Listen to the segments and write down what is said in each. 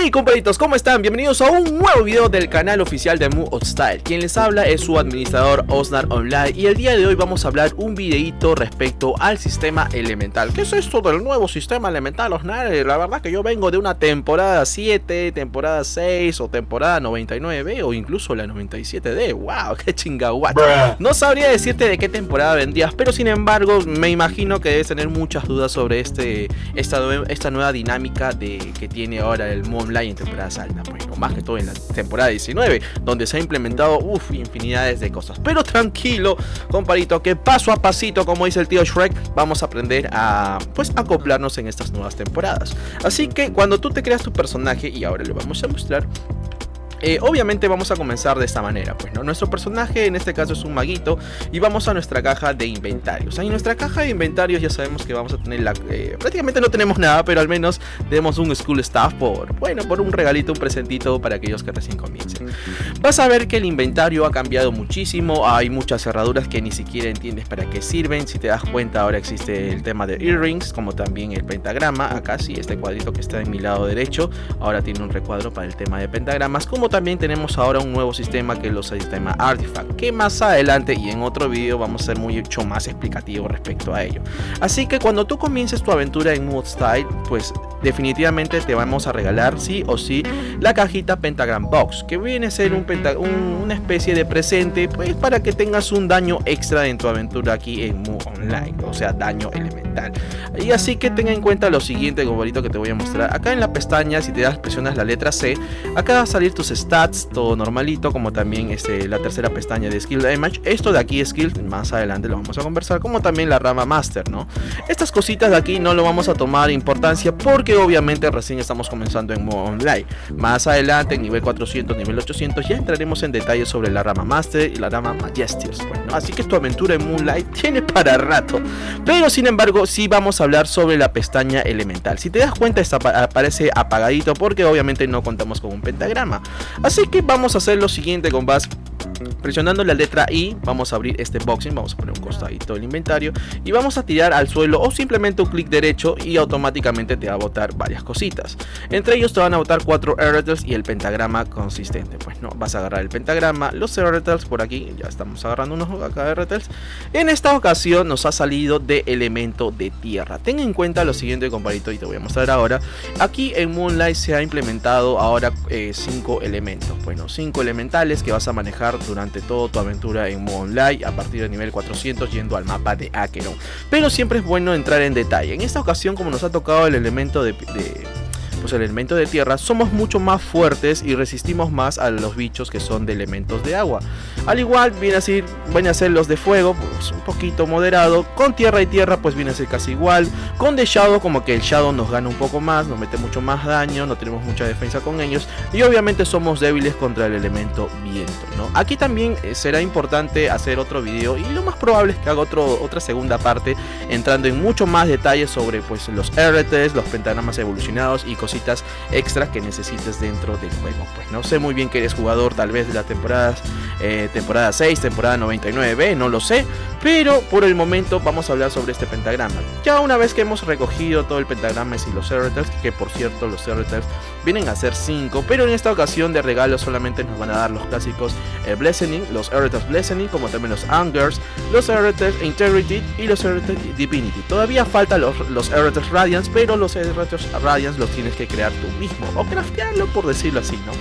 Hey compadritos, ¿cómo están? Bienvenidos a un nuevo video del canal oficial de Mood Style. Quien les habla es su administrador Osnar Online y el día de hoy vamos a hablar un videito respecto al sistema elemental. ¿Qué es esto del nuevo sistema elemental, Osnar? La verdad que yo vengo de una temporada 7, temporada 6 o temporada 99 o incluso la 97D. ¡Wow! ¡Qué chingaguata! No sabría decirte de qué temporada vendías, pero sin embargo me imagino que debes tener muchas dudas sobre esta nueva dinámica que tiene ahora el Mood Online en temporadas altas, pues, no más que todo en la temporada 19, donde se ha implementado infinidades de cosas. Pero tranquilo, compadrito, que paso a pasito, como dice el tío Shrek, vamos a aprender a acoplarnos en estas nuevas temporadas. Así que cuando tú te creas tu personaje, y ahora lo vamos a mostrar, obviamente vamos a comenzar de esta manera, pues, ¿no? Nuestro personaje en este caso es un maguito y vamos a nuestra caja de inventarios. En nuestra caja de inventarios ya sabemos que vamos a tener prácticamente no tenemos nada, pero al menos tenemos un School Staff por un regalito, un presentito para aquellos que recién comiencen. Vas a ver que el inventario ha cambiado muchísimo, hay muchas cerraduras que ni siquiera entiendes para qué sirven. Si te das cuenta, ahora existe el tema de earrings, como también el pentagrama. Acá sí, este cuadrito que está en mi lado derecho, ahora tiene un recuadro para el tema de pentagramas, como también tenemos ahora un nuevo sistema que es el sistema Artifact, que más adelante y en otro video vamos a ser mucho más explicativo respecto a ello. Así que cuando tú comiences tu aventura en Mood Style, pues definitivamente te vamos a regalar sí o sí la cajita Pentagram Box, que viene a ser una especie de presente, pues, para que tengas un daño extra en tu aventura aquí en Mood Online, o sea, daño elemental. Y así que tenga en cuenta lo siguiente, compadrito, que te voy a mostrar. Acá en la pestaña, si te presionas la letra C, acá va a salir tus stats, todo normalito, como también la tercera pestaña de Skill Damage. Esto de aquí es Skill, más adelante lo vamos a conversar, como también la rama Master, ¿no? Estas cositas de aquí no lo vamos a tomar importancia porque obviamente recién estamos comenzando en Mood Online. Más adelante, en nivel 400, nivel 800, ya entraremos en detalles sobre la rama Master y la rama Majestics, pues, ¿no? Así que tu aventura en Moonlight tiene para rato. Pero sin embargo, sí vamos a hablar sobre la pestaña elemental. Si te das cuenta, aparece apagadito porque obviamente no contamos con un pentagrama. Así que vamos a hacer lo siguiente, compás. Presionando la letra I, vamos a abrir este boxing, vamos a poner un costadito del inventario y vamos a tirar al suelo o simplemente un clic derecho y automáticamente te va a botar varias cositas. Entre ellos te van a botar 4 Eretals y el pentagrama consistente. Pues no, vas a agarrar el pentagrama, los Eretals por aquí, ya estamos agarrando unos acá Eretals. En esta ocasión nos ha salido de elemento de tierra. Ten en cuenta lo siguiente, compadrito, y te voy a mostrar ahora. Aquí en Moonlight se ha implementado ahora 5 elementos, bueno, 5 elementales que vas a manejar durante toda tu aventura en Mood Online a partir del nivel 400 yendo al mapa de Acheron. Pero siempre es bueno entrar en detalle. En esta ocasión, como nos ha tocado el elemento el elemento de tierra, somos mucho más fuertes y resistimos más a los bichos que son de elementos de agua. Al igual viene a ser los de fuego, pues un poquito moderado. Con tierra y tierra pues viene a ser casi igual. Con The Shadow, como que el Shadow nos gana un poco más, nos mete mucho más daño, no tenemos mucha defensa con ellos y obviamente somos débiles contra el elemento viento, ¿no? Aquí también será importante hacer otro video y lo más probable es que haga otra segunda parte entrando en mucho más detalles sobre pues los RTs, los pentagramas evolucionados y cositas extras que necesites dentro del juego. Pues no sé muy bien que eres jugador tal vez de la temporada 6, temporada 99B, no lo sé, pero por el momento vamos a hablar sobre este pentagrama. Ya una vez que hemos recogido todo el pentagrama y los Eretals, que por cierto los Eretals vienen a ser 5, pero en esta ocasión de regalo solamente nos van a dar los clásicos Blessing, los Eretals Blessing, como también los Angers, los Eretals Integrity y los Eretals Divinity. Todavía faltan los Eretals Radiance, pero los Eretals Radiance los tienes que crear tú mismo o craftearlo, por decirlo así, ¿no?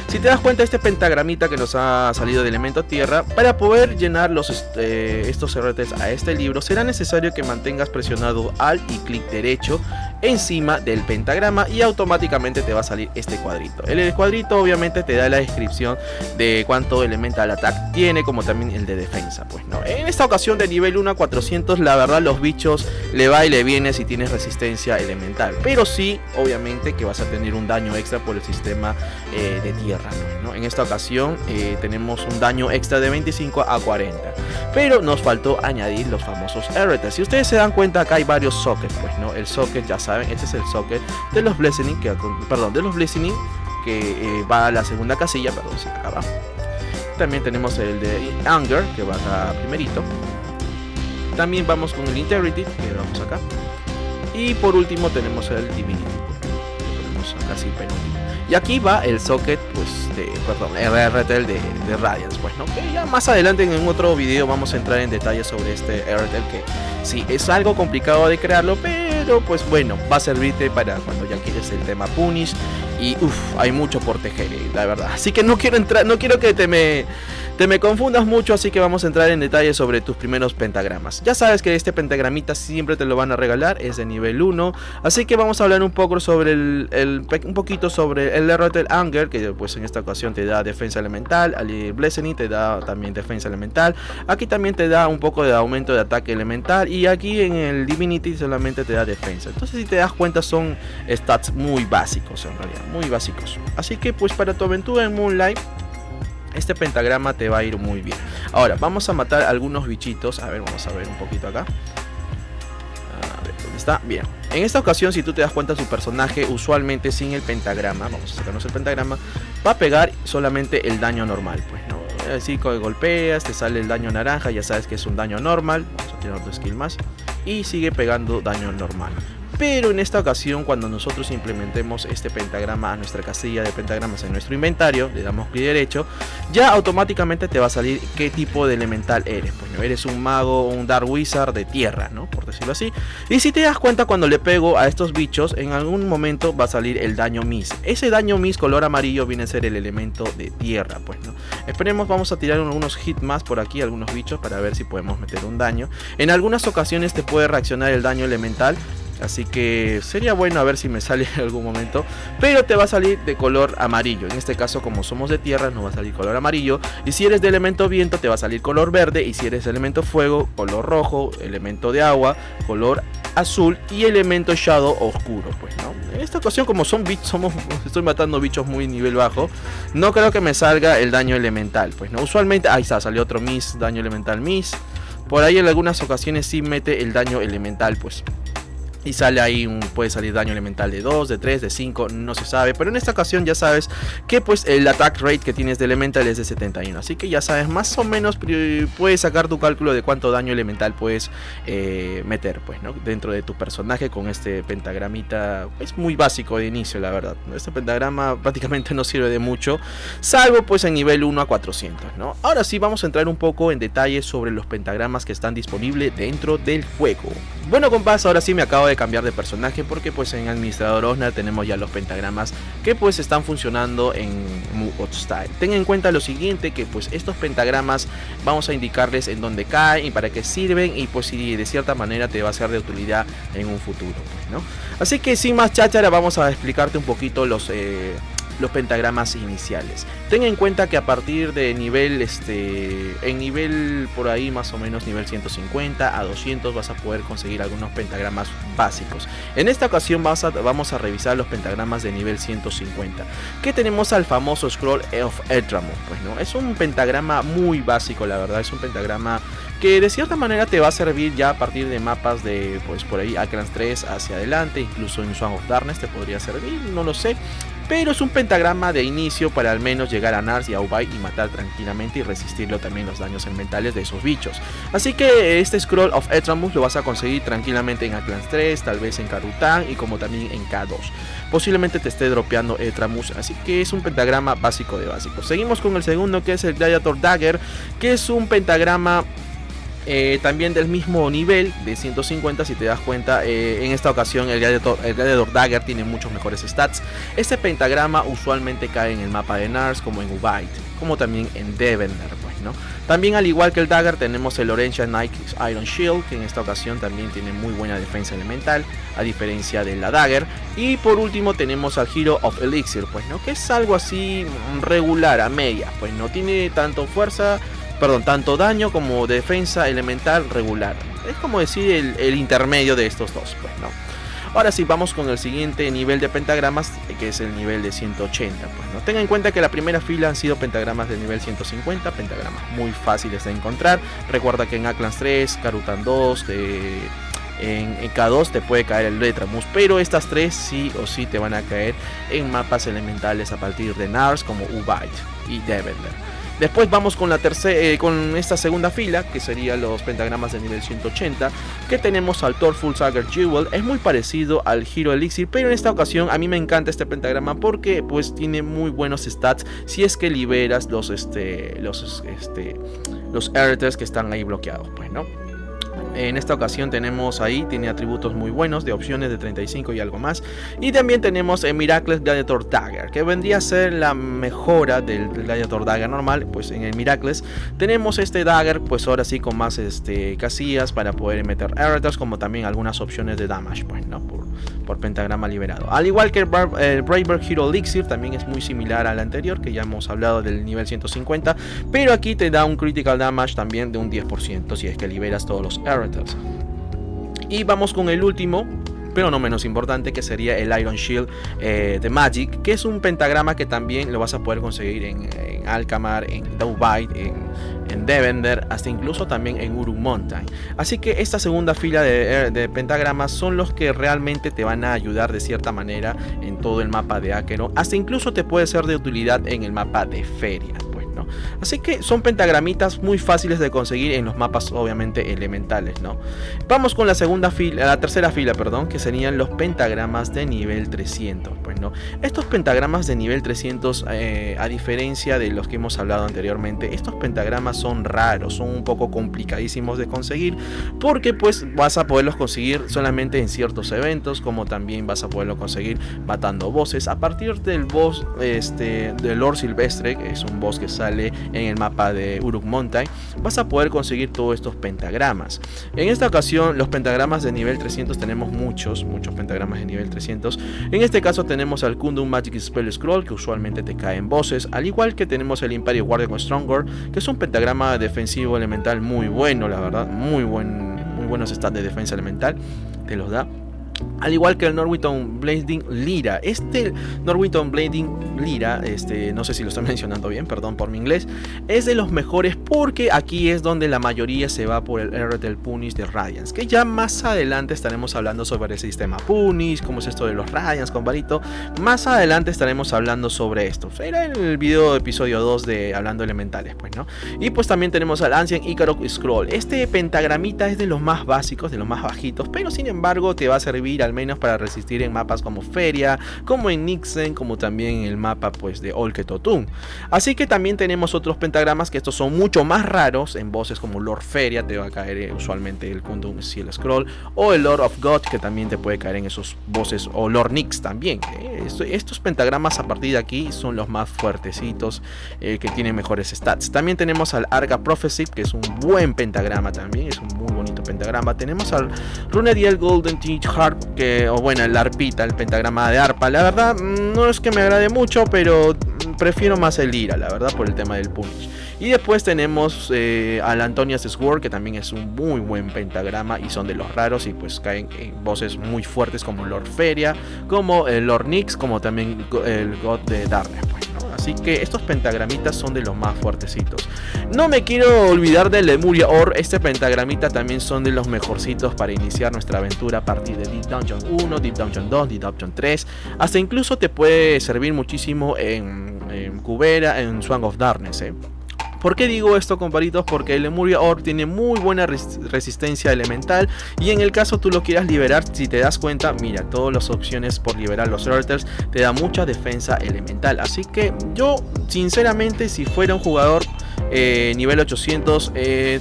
Si te das cuenta, este pentagramita que nos ha salido de elemento tierra, para poder llenar estos RTs a este libro, será necesario que mantengas presionado Alt y clic derecho encima del pentagrama y automáticamente te va a salir este cuadrito. El cuadrito obviamente te da la descripción de cuánto elemental attack tiene, como también el de defensa, pues no. En esta ocasión de nivel 1 a 400, la verdad los bichos le va y le viene si tienes resistencia elemental, pero sí obviamente que vas a tener un daño extra por el sistema de tierra, ¿no? En esta ocasión tenemos un daño extra de 25 a 40, pero nos faltó añadir los famosos RT. Si ustedes se dan cuenta, acá hay varios sockets, pues no. El socket, ya saben, este es el socket de los Blessing, que va a la segunda casilla, perdón, sí, acá va. También tenemos el de Anger, que va acá primerito. También vamos con el Integrity, que vamos acá. Y por último tenemos el Divinity. últimos, casi penúltimo. Y aquí va el socket, pues, RRTL de Radiance, pues, ¿no? Que ya más adelante en otro video vamos a entrar en detalle sobre este RRTL, que sí, es algo complicado de crearlo, pero pues bueno, va a servirte para cuando ya quieres el tema Punish. Y hay mucho por tejer, la verdad. Así que no quiero que te me confundas mucho, así que vamos a entrar en detalle sobre tus primeros pentagramas. Ya sabes que este pentagramita siempre te lo van a regalar, es de nivel 1, así que vamos a hablar un poco sobre un poquito sobre el RTL Anger, que pues en esta ocasión te da defensa elemental, Blessing te da también defensa elemental, aquí también te da un poco de aumento de ataque elemental, y aquí en el Divinity solamente te da defensa. Entonces, si te das cuenta, son stats muy básicos en realidad, muy básicos. Así que pues para tu aventura en Moonlight, este pentagrama te va a ir muy bien. Ahora, vamos a matar algunos bichitos. A ver, vamos a ver un poquito acá. A ver, ¿dónde está? Bien. En esta ocasión, si tú te das cuenta, su personaje usualmente sin el pentagrama, vamos a sacarnos el pentagrama, va a pegar solamente el daño normal, pues, ¿no? Así que golpeas, te sale el daño naranja, ya sabes que es un daño normal. Vamos a tirar otro skill más. Y sigue pegando daño normal. Pero en esta ocasión, cuando nosotros implementemos este pentagrama a nuestra casilla de pentagramas en nuestro inventario, le damos clic derecho, ya automáticamente te va a salir qué tipo de elemental eres. Pues no eres un mago o un Dark Wizard de tierra, ¿no? Por decirlo así. Y si te das cuenta, cuando le pego a estos bichos, en algún momento va a salir el daño Miss. Ese daño Miss color amarillo viene a ser el elemento de tierra, pues, ¿no? Esperemos, vamos a tirar unos hits más por aquí, algunos bichos, para ver si podemos meter un daño. En algunas ocasiones te puede reaccionar el daño elemental, así que sería bueno a ver si me sale en algún momento. Pero te va a salir de color amarillo. En este caso, como somos de tierra, nos va a salir color amarillo. Y si eres de elemento viento, te va a salir color verde. Y si eres de elemento fuego, color rojo. Elemento de agua, color azul. Y elemento shadow, oscuro, pues, ¿no? En esta ocasión, como son bichos, estoy matando bichos muy nivel bajo, no creo que me salga el daño elemental, pues, ¿no? Usualmente, ahí está, salió otro Miss, daño elemental Miss. Por ahí en algunas ocasiones sí mete el daño elemental, pues. Y sale ahí, puede salir daño elemental de 2, de 3, de 5, no se sabe. Pero en esta ocasión ya sabes que pues el attack rate que tienes de elemental es de 71. Así que ya sabes, más o menos puedes sacar tu cálculo de cuánto daño elemental puedes meter, pues, ¿no? Dentro de tu personaje con este pentagramita. Es muy básico de inicio, la verdad. Este pentagrama prácticamente no sirve de mucho, salvo pues en nivel 1 a 400, ¿no? Ahora sí, vamos a entrar un poco en detalle sobre los pentagramas que están disponibles dentro del juego. Bueno, compás, ahora sí me acabo de cambiar de personaje, porque pues en Administrador Osnar tenemos ya los pentagramas que pues están funcionando en Mu Style. Ten en cuenta lo siguiente, que pues estos pentagramas vamos a indicarles en dónde caen y para qué sirven, y pues si de cierta manera te va a ser de utilidad en un futuro, pues, ¿no? Así que sin más cháchara, vamos a explicarte un poquito los pentagramas iniciales. Ten en cuenta que a partir de nivel en nivel por ahí más o menos nivel 150 a 200 vas a poder conseguir algunos pentagramas básicos. En esta ocasión vamos a revisar los pentagramas de nivel 150, que tenemos al famoso Scroll of Eldramoth, pues, ¿no? Es un pentagrama muy básico, la verdad. Es un pentagrama que de cierta manera te va a servir ya a partir de mapas de pues por ahí Akrans 3 hacia adelante, incluso en Swan of Darkness te podría servir, no lo sé. Pero es un pentagrama de inicio para al menos llegar a Nars y a Ubay y matar tranquilamente y resistirlo también los daños elementales de esos bichos. Así que este Scroll of Eldramoth lo vas a conseguir tranquilamente en Akrans 3, tal vez en Karutan y como también en K2. Posiblemente te esté dropeando Eldramoth, así que es un pentagrama básico de básicos. Seguimos con el segundo, que es el Gladiator Dagger, que es un pentagrama también del mismo nivel de 150. Si te das cuenta, en esta ocasión el Gladiator Dagger tiene muchos mejores stats. Este pentagrama usualmente cae en el mapa de Nars, como en Ubite, como también en Devender, pues, ¿no? También, al igual que el Dagger, tenemos el Orange Knight Iron Shield, que en esta ocasión también tiene muy buena defensa elemental, a diferencia de la Dagger. Y por último tenemos al Hero of Elixir, pues, ¿no? Que es algo así regular, a media, pues no tiene tanto tanto daño como defensa elemental regular. Es como decir el intermedio de estos dos, pues, ¿no? Ahora sí, vamos con el siguiente nivel de pentagramas, que es el nivel de 180, pues, ¿no? Tenga en cuenta que la primera fila han sido pentagramas de nivel 150, pentagramas muy fáciles de encontrar. Recuerda que en Akrans 3, Karutan 2, en K2 te puede caer el Eldramoth, pero estas tres sí o sí te van a caer en mapas elementales a partir de Nars, como Ubite y Devender. Después vamos con con esta segunda fila, que serían los pentagramas de nivel 180, que tenemos al Torful Sager Jewel. Es muy parecido al Hero Elixir, pero en esta ocasión a mí me encanta este pentagrama porque pues tiene muy buenos stats si es que liberas los Earthers que están ahí bloqueados, pues, ¿no? En esta ocasión tenemos ahí, tiene atributos muy buenos de opciones de 35 y algo más. Y también tenemos el Miraculous Gladiator Dagger, que vendría a ser la mejora del Gladiator Dagger normal. Pues en el Miraculous tenemos este Dagger, pues ahora sí con más casillas para poder meter Earthers, como también algunas opciones de damage, pues, ¿no? Por pentagrama liberado. Al igual que el Braver Hero Elixir, también es muy similar al anterior, que ya hemos hablado del nivel 150, pero aquí te da un critical damage también de un 10% si es que liberas todos los Earthers. Y vamos con el último, pero no menos importante, que sería el Iron Shield de Magic, que es un pentagrama que también lo vas a poder conseguir en Alkmaar, en Dovebite, en Devender, hasta incluso también en Uruk Mountain. Así que esta segunda fila de pentagramas son los que realmente te van a ayudar de cierta manera en todo el mapa de Acheron, hasta incluso te puede ser de utilidad en el mapa de Feria, ¿no? Así que son pentagramitas muy fáciles de conseguir en los mapas obviamente elementales, ¿no? Vamos con la tercera fila, perdón, que serían los pentagramas de nivel 300, pues, ¿no? Estos pentagramas de nivel 300, a diferencia de los que hemos hablado anteriormente, estos pentagramas son raros, son un poco complicadísimos de conseguir, porque pues vas a poderlos conseguir solamente en ciertos eventos, como también vas a poderlo conseguir matando bosses. A partir del boss del Lord Silvestre, que es un boss que sale en el mapa de Uruk Mountain, vas a poder conseguir todos estos pentagramas. En esta ocasión, los pentagramas de nivel 300 tenemos muchos pentagramas de nivel 300. En este caso tenemos al Kundum Magic Spell Scroll, que usualmente te cae en bosses, al igual que tenemos el Imperio Guardian Stronger, que es un pentagrama defensivo elemental muy bueno, la verdad, muy buenos stats de defensa elemental, te los da. Al igual que el Norwington Blading Lyra. Norwington Blading Lyra, no sé si lo estoy mencionando bien, perdón por mi inglés, es de los mejores porque aquí es donde la mayoría se va por el RTL Punish de Radiance, que ya más adelante estaremos hablando sobre el sistema Punish, cómo es esto de los Radiance con varito. Más adelante estaremos hablando sobre esto. Era el video episodio 2 de Hablando Elementales, pues, ¿no? Y pues también tenemos al Ancient Icarok Scroll. Este pentagramita es de los más básicos, de los más bajitos, pero sin embargo te va a servir al menos para resistir en mapas como Feria, como en Nixen, como también en el mapa pues de Olketotun. Así que también tenemos otros pentagramas que estos son mucho más raros en bosses como Lord Feria, te va a caer usualmente el Kundum Seal Scroll, o el Lord of God, que también te puede caer en esos bosses, o Lord Nix también. Estos pentagramas a partir de aquí son los más fuertecitos, que tienen mejores stats. También tenemos al Arca Prophecy, que es un buen pentagrama también, es un muy bonito pentagrama. Tenemos al Runediel Golden Teach Harp, el arpita, el pentagrama de arpa. La verdad no es que me agrade mucho, pero prefiero más el Lyra, la verdad, por el tema del punish. Y después tenemos al Antonia's Sword, que también es un muy buen pentagrama y son de los raros y pues caen en voces muy fuertes como Lord Feria, como el Lord Nix, como también el God de Darkness, pues, ¿no? Así que estos pentagramitas son de los más fuertecitos. No me quiero olvidar del Lemuria Or. Este pentagramita también son de los mejorcitos para iniciar nuestra aventura a partir de Deep Dungeon 1, Deep Dungeon 2, Deep Dungeon 3. Hasta incluso te puede servir muchísimo en Cubera, en Swan of Darkness, ¿Por qué digo esto, comparitos? Porque el Lemuria Orb tiene muy buena resistencia elemental y en el caso tú lo quieras liberar, si te das cuenta, mira, todas las opciones por liberar los Earthers te da mucha defensa elemental. Así que yo, sinceramente, si fuera un jugador nivel 800,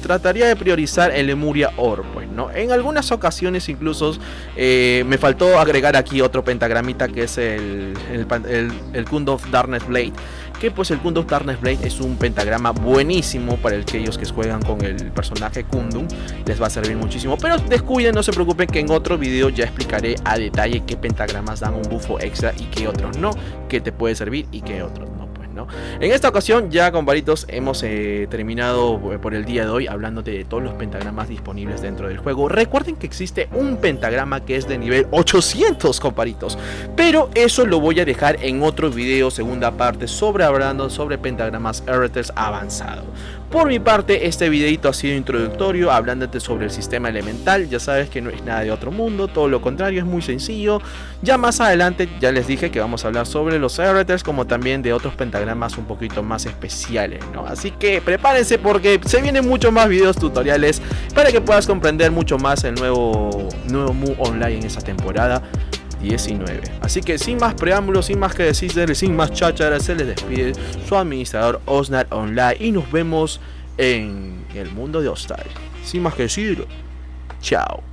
trataría de priorizar el Lemuria Orb, pues, ¿no? En algunas ocasiones incluso me faltó agregar aquí otro pentagramita que es el Kundum of Darkness Blade, que pues el Kundum of Darkness Blade es un pentagrama buenísimo para aquellos que juegan con el personaje Kundum, les va a servir muchísimo, pero descuiden, no se preocupen, que en otro video ya explicaré a detalle qué pentagramas dan un buffo extra y qué otros no, qué te puede servir y qué otros no. En esta ocasión ya, comparitos, hemos terminado por el día de hoy hablándote de todos los pentagramas disponibles dentro del juego. Recuerden que existe un pentagrama que es de nivel 800, comparitos, pero eso lo voy a dejar en otro video, segunda parte, hablando sobre pentagramas Earthers avanzado. Por mi parte, este videito ha sido introductorio, hablándote sobre el sistema elemental. Ya sabes que no es nada de otro mundo, todo lo contrario, es muy sencillo. Ya más adelante, ya les dije que vamos a hablar sobre los Ereters, como también de otros pentagramas un poquito más especiales, ¿no? Así que prepárense porque se vienen muchos más videos tutoriales para que puedas comprender mucho más el nuevo Mu Online en esta temporada 19. Así que sin más preámbulos, sin más que decir, sin más cháchara, se les despide su administrador Osnar Online y nos vemos en el mundo de Hostile. Sin más que decir, chao.